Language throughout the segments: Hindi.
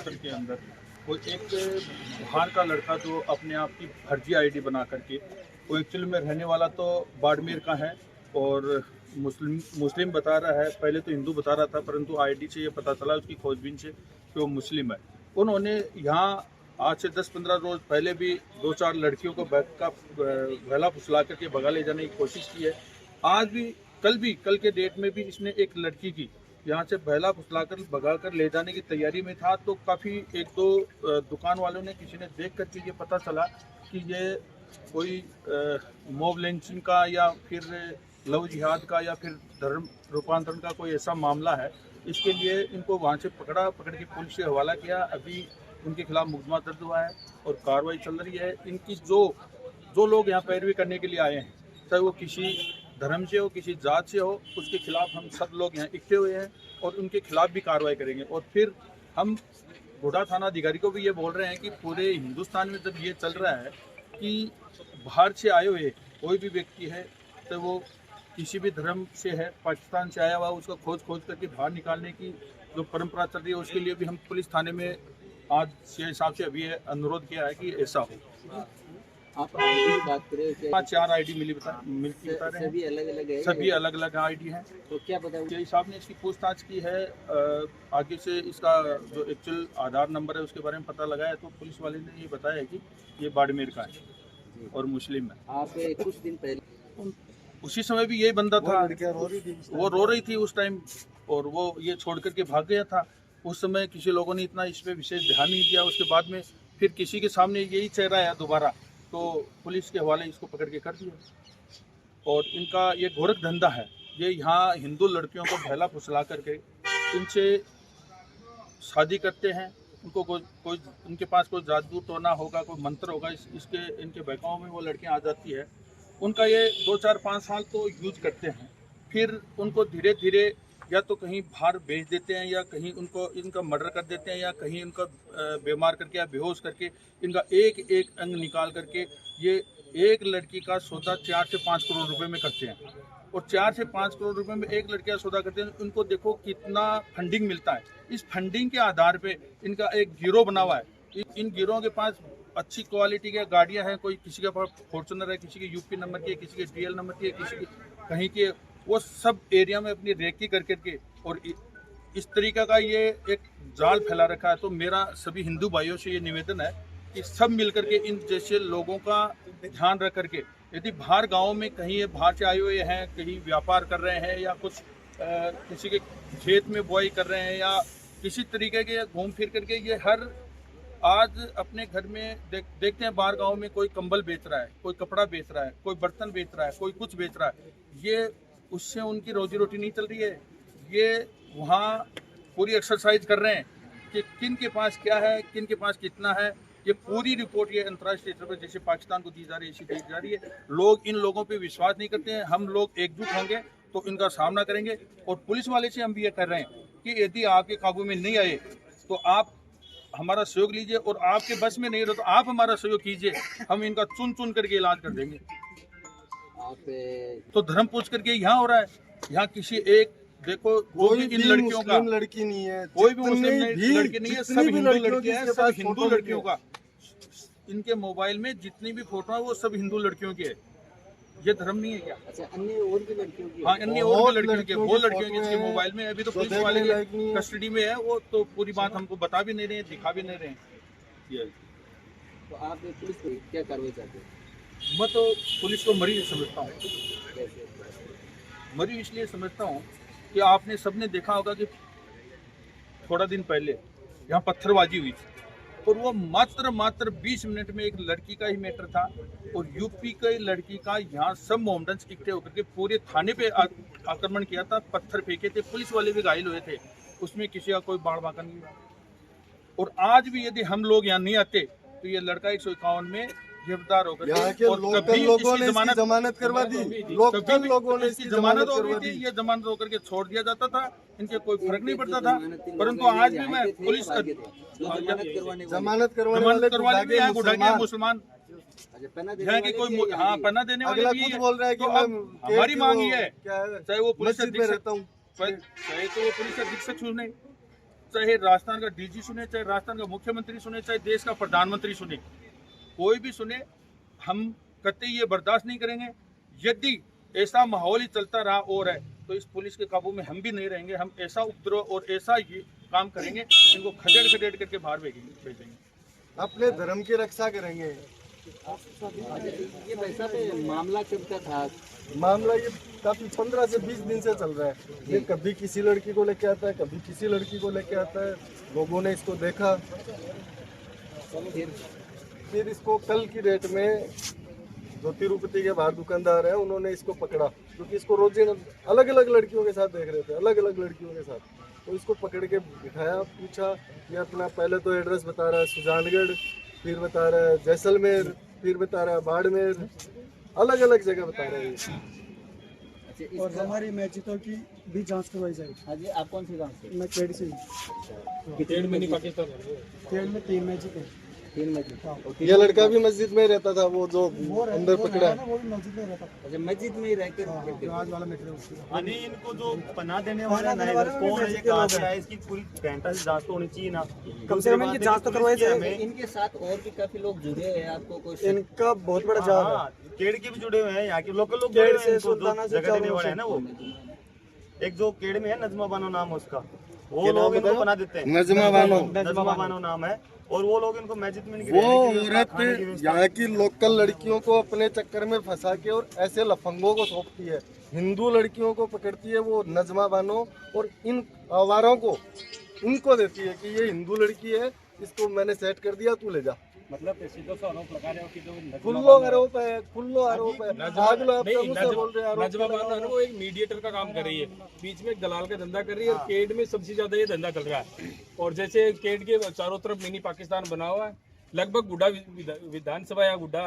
के अंदर कोई एक बाहर का लड़का जो अपने आप की फर्जी आईडी बना करके, वो एक्चुअली में रहने वाला तो बाड़मेर का है और मुस्लिम बता रहा है। पहले तो हिंदू बता रहा था, परंतु आईडी से ये पता चला उसकी खोजबीन से कि वो मुस्लिम है। उन्होंने यहाँ आज से 10-15 रोज पहले भी 2-4 लड़कियों को गला फुसला करके भगा ले जाने की कोशिश की है। आज भी कल के डेट में भी इसने एक लड़की की यहाँ से बहला फुसलाकर भगा कर ले जाने की तैयारी में था। तो काफ़ी एक दो दुकान वालों ने किसी ने देख करके ये पता चला कि ये कोई मॉब लिंचिंग का या फिर लव जिहाद का या फिर धर्म रूपांतरण का कोई ऐसा मामला है। इसके लिए इनको वहाँ से पकड़ के पुलिस से हवाला किया। अभी उनके खिलाफ मुकदमा दर्ज हुआ है और कार्रवाई चल रही है। इनकी जो लोग यहाँ पैरवी करने के लिए आए हैं, चाहे वो किसी धर्म से हो, किसी जात से हो, उसके खिलाफ हम सब लोग यहाँ इकट्ठे हुए हैं और उनके खिलाफ भी कार्रवाई करेंगे। और फिर हम घोड़ा थाना अधिकारी को भी ये बोल रहे हैं कि पूरे हिंदुस्तान में जब ये चल रहा है कि बाहर से आए हुए कोई भी व्यक्ति है, तो वो किसी भी धर्म से है, पाकिस्तान से आया हुआ, उसका खोज करके बाहर निकालने की जो परंपरा चल रही है, उसके लिए भी हम पुलिस थाने में आज के हिसाब से अभी अनुरोध किया है कि ऐसा हो। आप आईडी की बात करें, 4 आईडी मिलती बता रहे हैं। सभी अलग अलग है, सभी अलग अलग आईडी हैं। तो क्या बताऊँ, जय साहब ने इसकी पूछताछ की है। आगे से इसका जो एक्चुअल आधार नंबर है उसके बारे में पता लगाया, तो पुलिस वाले ने ये बताया कि ये बाड़मेर का है और मुस्लिम है। आप कुछ दिन पहले उसी समय भी यही बंदा था, वो रो रही थी उस टाइम, और वो ये छोड़ करके भाग गया था। उस समय किसी लोगों ने इतना इस पर विशेष ध्यान नहीं दिया। उसके बाद में फिर किसी के सामने यही चेहरा आया दोबारा, तो पुलिस के हवाले इसको पकड़ के कर दिया। और इनका ये गोरख धंधा है। ये यहाँ हिंदू लड़कियों को बहला फुसला करके इनसे शादी करते हैं। उनको कोई उनके पास कोई जादू टोना होगा, कोई मंत्र होगा, इनके बहकाओं में वो लड़कियाँ आ जाती है। उनका ये 2-4-5 साल तो यूज करते हैं, फिर उनको धीरे धीरे या तो कहीं बाहर भेज देते हैं, या कहीं इनका मर्डर कर देते हैं, या कहीं इनका बीमार करके या बेहोश करके इनका एक अंग निकाल करके ये एक लड़की का सौदा 4 से 5 करोड़ रुपए में करते हैं। और 4 से 5 करोड़ रुपए में एक लड़की का सौदा करते हैं। उनको देखो कितना फंडिंग मिलता है। इस फंडिंग के आधार पे इनका एक गिरोह बना हुआ है। इन गिरोह के पास अच्छी क्वालिटी की गाड़ियाँ हैं। कोई किसी के पास फॉर्चुनर है, किसी के यूपी नंबर की है, किसी के DL नंबर की है, किसी की कहीं के, वो सब एरिया में अपनी रेकी करके और इस तरीका का ये एक जाल फैला रखा है। तो मेरा सभी हिंदू भाइयों से ये निवेदन है कि सब मिलकर के इन जैसे लोगों का ध्यान रख करके, यदि बाहर गाँव में कहीं ये बाहर से आए हुए हैं, कहीं व्यापार कर रहे हैं, या कुछ किसी के खेत में बुआई कर रहे हैं, या किसी तरीके के घूम फिर करके ये हर आज अपने घर में देखते हैं बाहर गांव में कोई कंबल बेच रहा है, कोई कपड़ा बेच रहा है, कोई बर्तन बेच रहा है, कोई कुछ बेच रहा है। ये उससे उनकी रोजी रोटी नहीं चल रही है। ये वहाँ पूरी एक्सरसाइज कर रहे हैं कि किन के पास क्या है, किन के पास कितना है। ये पूरी रिपोर्ट ये अंतर्राष्ट्रीय स्तर पर जैसे पाकिस्तान को दी जा रही है, ऐसी दी जा रही है। लोग इन लोगों पे विश्वास नहीं करते हैं। हम लोग एकजुट होंगे तो इनका सामना करेंगे। और पुलिस वाले से हम भी ये कर रहे हैं कि यदि आपके काबू में नहीं आए तो आप हमारा सहयोग लीजिए, और आपके बस में नहीं रहो तो आप हमारा सहयोग कीजिए। हम इनका चुन करके इलाज कर देंगे। आप तो धर्म पूछ करके यहाँ हो रहा है। यहाँ किसी एक देखो, कोई इन लड़कियों का लड़की नहीं है, कोई भी मुस्लिम लड़की नहीं है, सब हिंदू लड़कियां हैं, सब हिंदू लड़कियों का। इनके मोबाइल में जितनी भी फोटो है वो सब हिंदू लड़कियों की है। ये धर्म नहीं है क्या? अच्छा, अन्य और भी लड़कियों की? हाँ, अन्य और भी लड़कियों के, वो लड़कियों के इसके मोबाइल में अभी तो पुलिस वाले की कस्टडी में है। वो तो पूरी बात हमको बता भी नहीं रहे हैं, दिखा भी नहीं रहे हैं। तो आप पुलिस को क्या कार्रवाई चाहते हैं? मैं तो पुलिस को मरीज समझता हूँ। मरीज इसलिए समझता हूँ कि आपने सबने देखा होगा कि थोड़ा दिन पहले यहाँ पत्थरबाजी हुई थी, और वो मात्र 20 मिनट में एक लड़की का ही मैटर था। और यूपी के लड़की का यहाँ सब मोमडन्स इकट्ठे होकर के पूरे थाने पे आक्रमण किया था, पत्थर फेंके थे, पुलिस वाले भी घायल हुए थे। उसमें किसी का कोई बाढ़ बाका नहीं हुआ। और आज भी यदि हम लोग यहाँ नहीं आते तो ये लड़का 151 में गिरफ्तार होकर लोगों ने जमानत करवा दी, लोकल लोगों ने इसकी जमानत हो गई थी। ये जमानत होकर के छोड़ दिया जाता था, इनके कोई फर्क नहीं पड़ता था। परंतु आज भी मैं पुलिस जमानत करवाने वाले मुसलमान है कि कोई पन्ना देने वाले भी बोल रहा है कि हमारी मांग है, चाहे वो पुलिस रहता हूँ, चाहे तो वो पुलिस अधीक्षक चुने, चाहे राजस्थान का डीजी सुने, चाहे राजस्थान का मुख्यमंत्री सुने, चाहे देश का प्रधानमंत्री सुने, कोई भी सुने, हम कतई ये बर्दाश्त नहीं करेंगे। यदि ऐसा माहौल ही चलता रहा और है तो इस पुलिस के काबू में हम भी नहीं रहेंगे। हम ऐसा उपद्रव और ऐसा ये काम करेंगे, इनको खदेड़ खदेड़ करके बाहर भेजेंगे। अपने धर्म की रक्षा करेंगे। ये वैसा पे मामला कब का था? मामला ये काफी 15 से 20 दिन से चल रहा है। ये कभी किसी लड़की को लेके आता है, कभी किसी लड़की को लेके आता है। लोगों ने इसको देखा, फिर इसको कल की डेट में जो तिरुपति के बाहर दुकानदार है उन्होंने इसको पकड़ा, क्योंकि इसको रोज अलग अलग लड़कियों के साथ देख रहे थे, अलग अलग लड़कियों के साथ। तो इसको पकड़ के बिठाया, पूछा, ये अपना पहले तो एड्रेस बता रहा है सुजानगढ़, फिर बता रहा है जैसलमेर, फिर बता रहा है बाड़मेर, अलग अलग जगह बता रहा है। अच्छा, और हमारी मस्जिदों की भी जांच करवाई जाएगी। हाँ जी, आप कौन सी गाँव से? मैं केड से ही। केड में नहीं, पाकिस्तान केड में 3 मस्जिद है। 3 मस्जिद। ये लड़का भी मस्जिद में रहता था, वो जो अंदर पकड़ा है। वो भी मस्जिद में रहता था। अच्छा, मस्जिद में ही रहकर जो आज वाला मैटर है उसकी। यानी इनको जो पनाह देने वाला है कौन है, ये कहाँ से आया, इसकी पूरी घंटा से जांच तो होनी चाहिए ना। कम से कम इनकी जांच तो करवाई जाए। इनके साथ और भी काफी लोग जुड़े हैं, आपको कोई इनका बहुत बड़ा जाल है। हाँ, केड़ के भी जुड़े हुए हैं, यहाँ के लोकल लोग केड़ जुड़े हुए से, हैं, इनको सुल्ताना जो से, जगह देने चारों वाला है से। ना, वो एक जो केड़ में है नजमा बानो नाम है उसका, वो लोग इनको पनाह देते हैं। नजमा बानो, नजमा बानो नाम है, और वो लोग इनको मस्जिद में वो औरत यहाँ की लोकल लड़कियों को अपने चक्कर में फंसा के और ऐसे लफंगों को सौंपती है। हिंदू लड़कियों को पकड़ती है वो नजमा बानो, और इन आवारों को इनको देती है कि ये हिंदू लड़की है, इसको मैंने सेट कर दिया, तू ले जा। मतलब सीधो सा आरोप लगा रहे हो कि जो खुल्लो आरोप है, खुल्लो आरोप है। आज लोग आपका मुझसे बोल रहे हैं आरोप नजमा बानो है ना, वो एक मीडिएटर का काम कर रही है, बीच में एक दलाल का धंधा कर रही है, और केड में सबसे ज्यादा ये धंधा चल रहा है। और जैसे केड के चारों तरफ मिनी पाकिस्तान बना हुआ है, लगभग गुड्डा विधानसभा या गुड्डा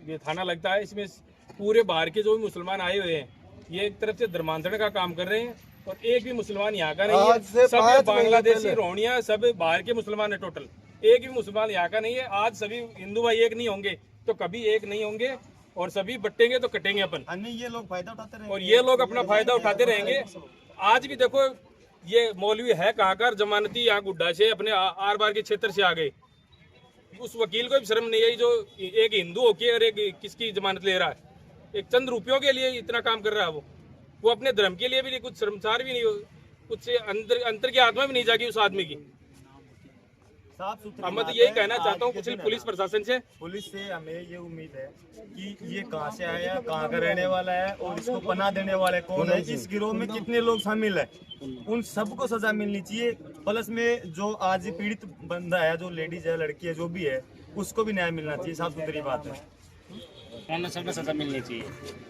ये थाना लगता है, इसमें पूरे बाहर के जो भी मुसलमान आए हुए हैं, ये एक तरफ से धर्मांतरण का काम कर रहे हैं, और एक भी मुसलमान यहाँ का नहीं आज से है। सब 5 महीने बांग्लादेशी, पहले। रोहिंग्या, सब बाहर के मुसलमान है टोटल, एक भी मुसलमान यहाँ का नहीं है। आज सभी हिंदू भाई एक नहीं होंगे तो कभी एक नहीं होंगे, और सभी बटेंगे तो कटेंगे अपन, ये लोग फायदा उठाते रहे, और ये लोग अपना फायदा उठाते रहेंगे। आज भी देखो ये मौलवी है कहाँ का, जमानती यहाँ गुड्डा से अपने आर बार के क्षेत्र से आ गए। उस वकील को भी शर्म नहीं है जो एक हिंदू होके और एक किसकी जमानत ले रहा है, एक चंद रुपयों के लिए इतना काम कर रहा है। वो अपने धर्म के लिए भी नहीं, कुछ शर्मसार भी नहीं, कुछ अंतर की आत्मा भी नहीं जागी उस आदमी की। साफ सुथरी अब मैं तो बात यही है। कहना चाहता हूँ आज के कुछ दिन पुलिस प्रशासन से, पुलिस से हमें ये उम्मीद है कि ये कहाँ से आया है, कहाँ का रहने वाला है, और इसको पनाह देने वाले कौन है, इस गिरोह में कितने लोग शामिल है, उन सबको सजा मिलनी चाहिए। प्लस में जो आज पीड़ित बंदा है, जो लेडीज है, लड़की है, जो भी है, उसको भी न्याय मिलना चाहिए। साफ सुथरी बात है, सबको सजा मिलनी चाहिए।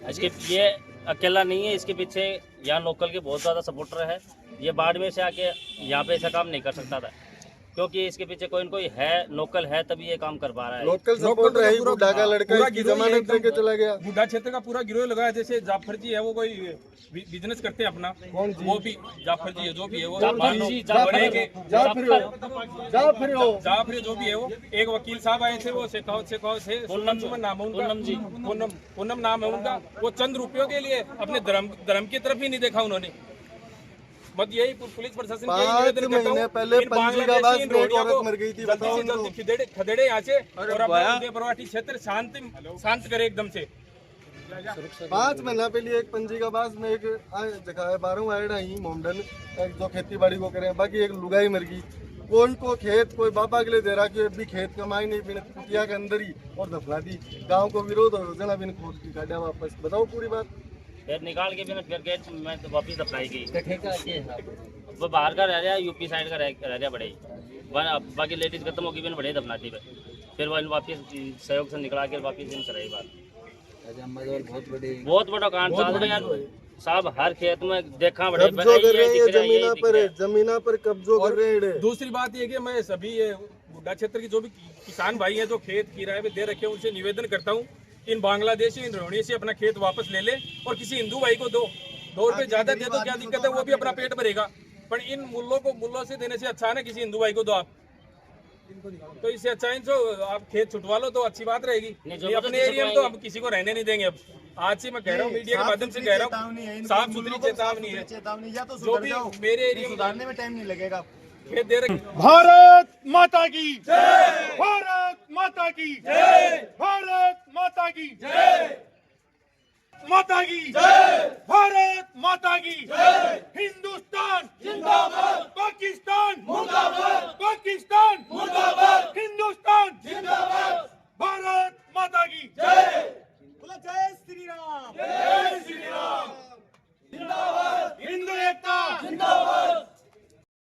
इसके ये अकेला नहीं है, इसके पीछे यहाँ लोकल के बहुत ज़्यादा सपोर्टर है। ये बाड़मेर से आके यहाँ पे ऐसा काम नहीं कर सकता था, क्योंकि इसके पीछे कोई न कोई है, लोकल है, तभी ये काम कर पा रहा है। लोकल सपोर्टर है ही, बुढ़ा का लड़का इसकी जमानत लेके चला गया। गुड्डा क्षेत्र का पूरा गिरोह लगा है। जैसे जाफर जी है, वो कोई बिजनेस करते हैं अपना, वो भी जाफर जी है, जो भी है वो जाफर जी, जाफर जो भी है वो, एक वकील साहब आए थे, वो शेखावत से पूनम नाम है उनका, पूनम नाम है उनका। वो चंद रुपयों के लिए अपने धर्म की तरफ ही नहीं देखा उन्होंने। मत यही पुलिस प्रशासन के 5 महीने पहले पंजीगाबाद में एक औरत मर गई थी, बताओ जल्दी से जल्दी खदेड़े यहाँ से, और अपना बरवाटी क्षेत्र शांत करे एकदम से। 5 महीना पहले एक पंजीगाबाज में एक जगह है 12 आयडा ही मोमडन, जो खेती बाड़ी को करे, बाकी एक लुगाई मर गई। कोई को खेत कोई बाबा के लिए दे रहा कि अभी खेत कमाई नहीं, बिना कुटिया के अंदर ही और दफना दी। गाँव को विरोध हो जना बिन खोद की काटा वापस, बताओ पूरी बात। फिर निकाल के बिना फिर गेट में तो वापिस अप्लाई की। ठेका के है? वो बाहर का रह रहा है, यूपी साइड का रह रहा बड़े, बाकी लेडीज खत्म होगी बिन बड़े दफनाती पे, फिर वो वापिस सहयोग से निकला के वापिस इन कराई बात। अच्छा, मतलब बहुत बड़ा कांड चल रहा है यार साहब, हर खेत में देखा बड़े कब्जो कर रहे हैं ये जमीना पर कब्जो कर रहे हैं। दूसरी बात ये कि मैं सभी ये गुड्डा क्षेत्र के जो भी किसान भाई हैं जो खेत किराए पे दे रखे हैं, उनसे निवेदन करता हूँ, इन बांग्लादेशी, इन रोहिणी से अपना खेत वापस ले ले, और किसी हिंदू भाई को 2 रुपए ज्यादा दे दो, क्या दिक्कत है, वो भी अपना पेट भरेगा। पर इन मुल्लों से देने से अच्छा है ना किसी हिंदू भाई को दो आप, तो इससे अच्छा इनको आप खेत छुटवा लो तो अच्छी बात रहेगी। ये अपने एरिया में तो हम किसी को रहने नहीं देंगे। अब आज से मैं कह रहा हूँ, मीडिया के माध्यम से कह रहा हूँ, साफ सुथरी चेतावनी है, चेतावनी, या तो जो भी मेरे एरिया में सुधारने में टाइम नहीं लगेगा। खेत दे रखे। भारत माता की जय, भारत माता की जय, भारत माता की जय, माता की जय, भारत माता की जय, हिंदुस्तान जिंदाबाद, पाकिस्तान मुर्दाबाद, पाकिस्तान मुर्दाबाद, हिंदुस्तान जिंदाबाद, भारत माता की जय।